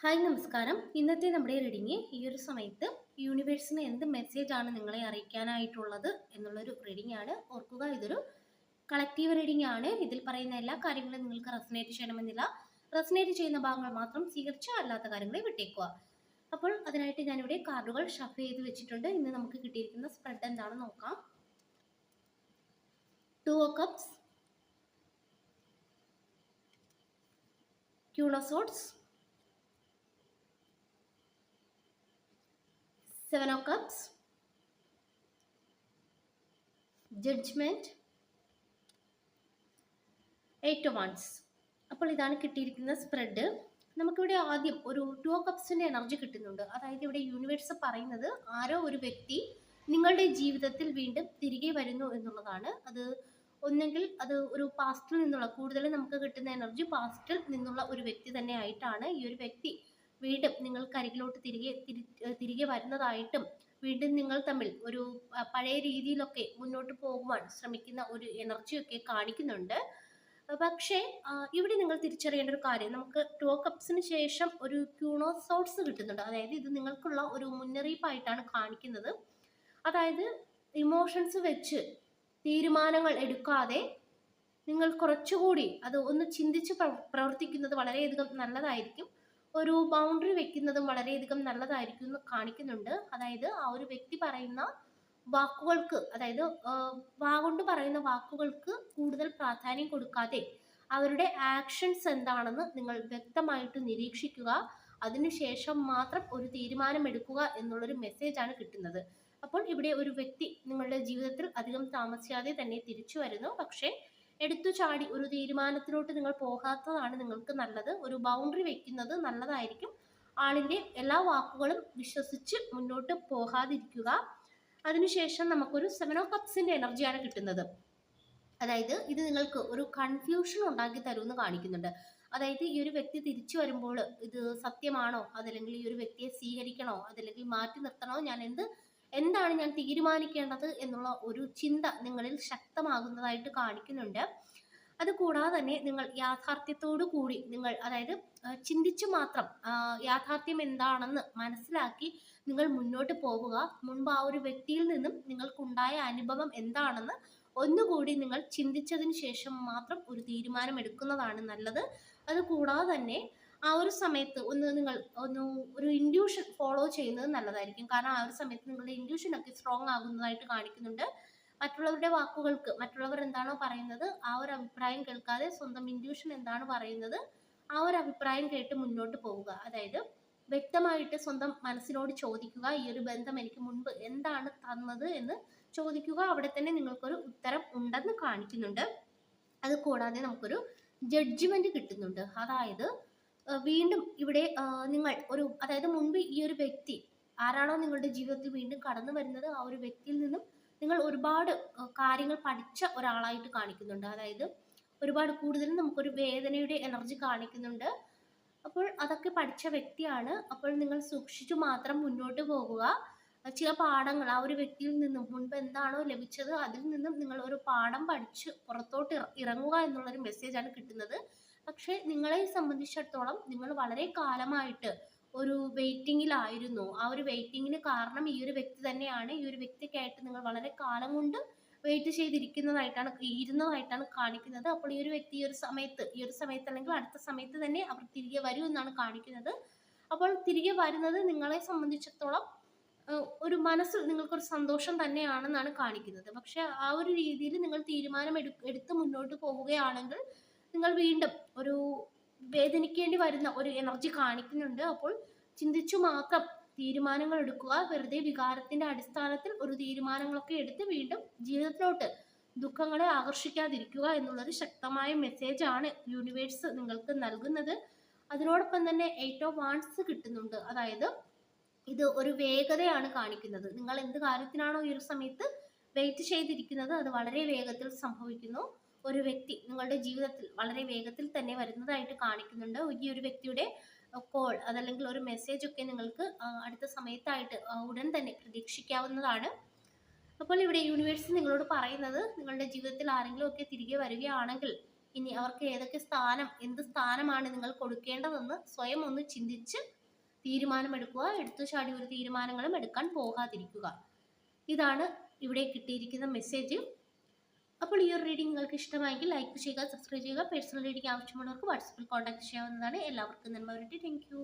Hi നമസ്കാരം. ഇന്നത്തെ നമ്മുടെ റീഡിങ് ഈ ഒരു സമയത്ത് യൂണിവേഴ്സിന് എന്ത് മെസ്സേജ് ആണ് നിങ്ങളെ അറിയിക്കാനായിട്ടുള്ളത് എന്നുള്ളൊരു റീഡിംഗ് ആണ്. ഓർക്കുക, ഇതൊരു കളക്റ്റീവ് റീഡിംഗ് ആണ്. ഇതിൽ പറയുന്ന എല്ലാ കാര്യങ്ങളും നിങ്ങൾക്ക് റെസനേറ്റ് ചെയ്യണമെന്നില്ല. റെസനേറ്റ് ചെയ്യുന്ന ഭാഗങ്ങൾ മാത്രം സ്വീകരിച്ച് അല്ലാത്ത കാര്യങ്ങളെ വിട്ടേക്കുക. അപ്പോൾ അതിനായിട്ട് ഞാനിവിടെ കാർഡുകൾ ഷഫിൾ ചെയ്ത് വെച്ചിട്ടുണ്ട്. ഇന്ന് നമുക്ക് കിട്ടിയിരിക്കുന്ന സ്പ്രെഡ് എന്താണെന്ന് നോക്കാം. 2 of Cups, Queen of Swords, 7 of Cups, Judgment, 8 of Wands. അപ്പോൾ ഇതാണ് കിട്ടിയിരിക്കുന്ന സ്പ്രെഡ്. നമുക്കിവിടെ ആദ്യം ഒരു 2 of Cupsന്റെ എനർജി കിട്ടുന്നുണ്ട്. അതായത് ഇവിടെ യൂണിവേഴ്സ് പറയുന്നത് ആരോ ഒരു വ്യക്തി നിങ്ങളുടെ ജീവിതത്തിൽ വീണ്ടും തിരികെ വരുന്നു എന്നുള്ളതാണ്. അത് ഒന്നെങ്കിൽ അത് ഒരു പാസ്റ്റിൽ നിന്നുള്ള, കൂടുതൽ നമുക്ക് കിട്ടുന്ന എനർജി പാസ്റ്റിൽ നിന്നുള്ള ഒരു വ്യക്തി തന്നെ ആയിട്ടാണ്. ഈ ഒരു വ്യക്തി വീണ്ടും നിങ്ങൾക്കരികിലോട്ട് തിരികെ വരുന്നതായിട്ടും വീണ്ടും നിങ്ങൾ തമ്മിൽ ഒരു പഴയ രീതിയിലൊക്കെ മുന്നോട്ട് പോകുവാൻ ശ്രമിക്കുന്ന ഒരു എനർജിയൊക്കെ കാണിക്കുന്നുണ്ട്. പക്ഷേ ഇവിടെ നിങ്ങൾ തിരിച്ചറിയേണ്ട ഒരു കാര്യം, നമുക്ക് 2 of Cupsന് ശേഷം ഒരു ക്യൂൺ ഓഫ് സോർട്സ് കിട്ടുന്നുണ്ട്. അതായത് ഇത് നിങ്ങൾക്കുള്ള ഒരു മുന്നറിയിപ്പായിട്ടാണ് കാണിക്കുന്നത്. അതായത് ഇമോഷൻസ് വെച്ച് തീരുമാനങ്ങൾ എടുക്കാതെ നിങ്ങൾ കുറച്ചുകൂടി അത് ഒന്ന് ചിന്തിച്ച് പ്രവർത്തിക്കുന്നത് വളരെയധികം നല്ലതായിരിക്കും. ഒരു ബൗണ്ടറി വെക്കുന്നതും വളരെയധികം നല്ലതായിരിക്കും എന്ന് കാണിക്കുന്നുണ്ട്. അതായത് ആ ഒരു വ്യക്തി പറയുന്ന വാക്കുകൾക്ക്, അതായത് വാഗൊണ്ട് പറയുന്ന വാക്കുകൾക്ക് കൂടുതൽ പ്രാധാന്യം കൊടുക്കാതെ അവരുടെ ആക്ഷൻസ് എന്താണെന്ന് നിങ്ങൾ വ്യക്തമായിട്ട് നിരീക്ഷിക്കുക. അതിനുശേഷം മാത്രം ഒരു തീരുമാനം എടുക്കുക എന്നുള്ളൊരു മെസ്സേജാണ് കിട്ടുന്നത്. അപ്പോൾ ഇവിടെ ഒരു വ്യക്തി നിങ്ങളുടെ ജീവിതത്തിൽ അധികം താമസിയാതെ തന്നെ തിരിച്ചു വരുന്നു. പക്ഷേ എടുത്തു ചാടി ഒരു തീരുമാനത്തിലോട്ട് നിങ്ങൾ പോകാത്തതാണ് നിങ്ങൾക്ക് നല്ലത്. ഒരു ബൗണ്ടറി വെക്കുന്നത് നല്ലതായിരിക്കും. ആളിൻ്റെ എല്ലാ വാക്കുകളും വിശ്വസിച്ച് മുന്നോട്ട് പോകാതിരിക്കുക. അതിനുശേഷം നമുക്കൊരു 7 of Cupsന്റെ എനർജിയാണ് കിട്ടുന്നത്. അതായത് ഇത് നിങ്ങൾക്ക് ഒരു കൺഫ്യൂഷൻ ഉണ്ടാക്കി തരുമെന്ന് കാണിക്കുന്നുണ്ട്. അതായത് ഈ ഒരു വ്യക്തി തിരിച്ചു വരുമ്പോൾ ഇത് സത്യമാണോ, അതല്ലെങ്കിൽ ഈ ഒരു വ്യക്തിയെ സ്വീകരിക്കണോ, അതല്ലെങ്കിൽ മാറ്റി നിർത്തണോ, എന്താണ് ഞാൻ തീരുമാനിക്കേണ്ടത് എന്നുള്ള ഒരു ചിന്ത നിങ്ങളിൽ ശക്തമാകുന്നതായിട്ട് കാണിക്കുന്നുണ്ട്. അതുകൂടാതെ തന്നെ നിങ്ങൾ യാഥാർത്ഥ്യത്തോടു കൂടി നിങ്ങൾ, അതായത് ചിന്തിച്ചു മാത്രം യാഥാർത്ഥ്യം എന്താണെന്ന് മനസ്സിലാക്കി നിങ്ങൾ മുന്നോട്ട് പോവുക. മുൻപ് ആ ഒരു വ്യക്തിയിൽ നിന്നും നിങ്ങൾക്കുണ്ടായ അനുഭവം എന്താണെന്ന് ഒന്നുകൂടി നിങ്ങൾ ചിന്തിച്ചതിന് ശേഷം മാത്രം ഒരു തീരുമാനം എടുക്കുന്നതാണ് നല്ലത്. അതുകൂടാതെ തന്നെ ആ ഒരു സമയത്ത് നിങ്ങൾ ഒരു ഇൻഡ്യൂഷൻ ഫോളോ ചെയ്യുന്നത് നല്ലതായിരിക്കും. കാരണം ആ ഒരു സമയത്ത് നിങ്ങളുടെ ഇൻഡ്യൂഷൻ ഒക്കെ സ്ട്രോങ് ആകുന്നതായിട്ട് കാണിക്കുന്നുണ്ട്. മറ്റുള്ളവരുടെ വാക്കുകൾക്ക്, മറ്റുള്ളവർ എന്താണോ പറയുന്നത് ആ ഒരു അഭിപ്രായം കേൾക്കാതെ സ്വന്തം ഇൻഡ്യൂഷൻ എന്താണ് പറയുന്നത് ആ ഒരു അഭിപ്രായം കേട്ട് മുന്നോട്ട് പോവുക. അതായത് വ്യക്തമായിട്ട് സ്വന്തം മനസ്സിനോട് ചോദിക്കുക, ഈ ഒരു ബന്ധം എനിക്ക് മുൻപ് എന്താണ് തന്നത് എന്ന് ചോദിക്കുക. അവിടെ തന്നെ നിങ്ങൾക്കൊരു ഉത്തരം ഉണ്ടെന്ന് കാണിക്കുന്നുണ്ട്. അത് കൂടാതെ നമുക്കൊരു ജഡ്ജ്മെന്റ് കിട്ടുന്നുണ്ട്. അതായത് വീണ്ടും ഇവിടെ നിങ്ങൾ അതായത് മുൻപ് ഈ ഒരു വ്യക്തി ആരാണോ നിങ്ങളുടെ ജീവിതത്തിൽ വീണ്ടും കടന്നു വരുന്നത് ആ ഒരു വ്യക്തിയിൽ നിന്നും നിങ്ങൾ ഒരുപാട് കാര്യങ്ങൾ പഠിച്ച ഒരാളായിട്ട് കാണിക്കുന്നുണ്ട്. അതായത് ഒരുപാട് കൂടുതലും നമുക്കൊരു വേദനയുടെ എനർജി കാണിക്കുന്നുണ്ട്. അപ്പോൾ അതൊക്കെ പഠിച്ച വ്യക്തിയാണ്. അപ്പോൾ നിങ്ങൾ സൂക്ഷിച്ചു മാത്രം മുന്നോട്ട് പോകുക. ചില പാഠങ്ങൾ ആ ഒരു വ്യക്തിയിൽ നിന്നും മുൻപ് എന്താണോ ലഭിച്ചത് അതിൽ നിന്നും നിങ്ങൾ ഒരു പാഠം പഠിച്ച് പുറത്തോട്ട് ഇറങ്ങുക എന്നുള്ളൊരു മെസ്സേജാണ് കിട്ടുന്നത്. പക്ഷെ നിങ്ങളെ സംബന്ധിച്ചിടത്തോളം നിങ്ങൾ വളരെ കാലമായിട്ട് ഒരു വെയിറ്റിങ്ങിലായിരുന്നു. ആ ഒരു വെയിറ്റിങ്ങിന് കാരണം ഈ ഒരു വ്യക്തി തന്നെയാണ്. ഈ ഒരു വ്യക്തിക്കായിട്ട് നിങ്ങൾ വളരെ കാലം കൊണ്ട് വെയിറ്റ് ഇരുന്നതായിട്ടാണ് കാണിക്കുന്നത്. അപ്പോൾ ഈ ഒരു വ്യക്തി ഈ ഒരു സമയത്ത് അല്ലെങ്കിൽ അടുത്ത സമയത്ത് തന്നെ അവർ തിരികെ വരും എന്നാണ് കാണിക്കുന്നത്. അപ്പോൾ തിരികെ വരുന്നത് നിങ്ങളെ സംബന്ധിച്ചിടത്തോളം ഒരു മനസ്സിൽ നിങ്ങൾക്കൊരു സന്തോഷം തന്നെയാണെന്നാണ് കാണിക്കുന്നത്. പക്ഷെ ആ ഒരു രീതിയിൽ നിങ്ങൾ തീരുമാനം എടുത്ത് മുന്നോട്ട് പോവുകയാണെങ്കിൽ നിങ്ങൾ വീണ്ടും ഒരു വേദനിക്കേണ്ടി വരുന്ന ഒരു എനർജി കാണിക്കുന്നുണ്ട്. അപ്പോൾ ചിന്തിച്ചു മാത്രം തീരുമാനങ്ങൾ എടുക്കുക. വെറുതെ വികാരത്തിന്റെ അടിസ്ഥാനത്തിൽ ഒരു തീരുമാനങ്ങളൊക്കെ എടുത്ത് വീണ്ടും ജീവിതത്തിലോട്ട് ദുഃഖങ്ങളെ ആകർഷിക്കാതിരിക്കുക എന്നുള്ളൊരു ശക്തമായ മെസ്സേജാണ് യൂണിവേഴ്സ് നിങ്ങൾക്ക് നൽകുന്നത്. അതിനോടൊപ്പം തന്നെ 8 of Wands കിട്ടുന്നുണ്ട്. അതായത് ഇത് ഒരു വേഗതയാണ് കാണിക്കുന്നത്. നിങ്ങൾ എന്ത് കാര്യത്തിനാണോ ഈ ഒരു സമയത്ത് വെയിറ്റ് ചെയ്തിരിക്കുന്നത് അത് വളരെ വേഗത്തിൽ സംഭവിക്കുന്നു. ഒരു വ്യക്തി നിങ്ങളുടെ ജീവിതത്തിൽ വളരെ വേഗത്തിൽ തന്നെ വരുന്നതായിട്ട് കാണിക്കുന്നുണ്ട്. ഈ ഒരു വ്യക്തിയുടെ കോൾ അതല്ലെങ്കിൽ ഒരു മെസ്സേജ് ഒക്കെ നിങ്ങൾക്ക് അടുത്ത സമയത്തായിട്ട് ഉടൻ തന്നെ പ്രതീക്ഷിക്കാവുന്നതാണ്. അപ്പോൾ ഇവിടെ യൂണിവേഴ്സ് നിങ്ങളോട് പറയുന്നത് നിങ്ങളുടെ ജീവിതത്തിൽ ആരെങ്കിലും ഒക്കെ തിരികെ വരികയാണെങ്കിൽ ഇനി അവർക്ക് ഏതൊക്കെ സ്ഥാനം, എന്ത് സ്ഥാനമാണ് നിങ്ങൾ കൊടുക്കേണ്ടതെന്ന് സ്വയം ഒന്ന് ചിന്തിച്ച് തീരുമാനമെടുക്കുക. എടുത്തു ചാടി ഒരു തീരുമാനങ്ങളും എടുക്കാൻ പോകാതിരിക്കുക. ഇതാണ് ഇവിടെ കിട്ടിയിരിക്കുന്ന മെസ്സേജ്. അപ്പോൾ ഈ ഒരു റീഡിംഗ് നിങ്ങൾക്ക് ഇഷ്ടമായെങ്കിൽ ലൈക്ക് ചെയ്യുക, സബ്സ്ക്രൈബ് ചെയ്യുക. പേഴ്സണൽ റീഡിംഗ് ആവശ്യമുള്ളവർക്ക് വാട്സപ്പിൽ കോൺടാക്ട് ചെയ്യാവുന്നതാണ്. എല്ലാവർക്കും നന്മ വരട്ടെ. Thank you.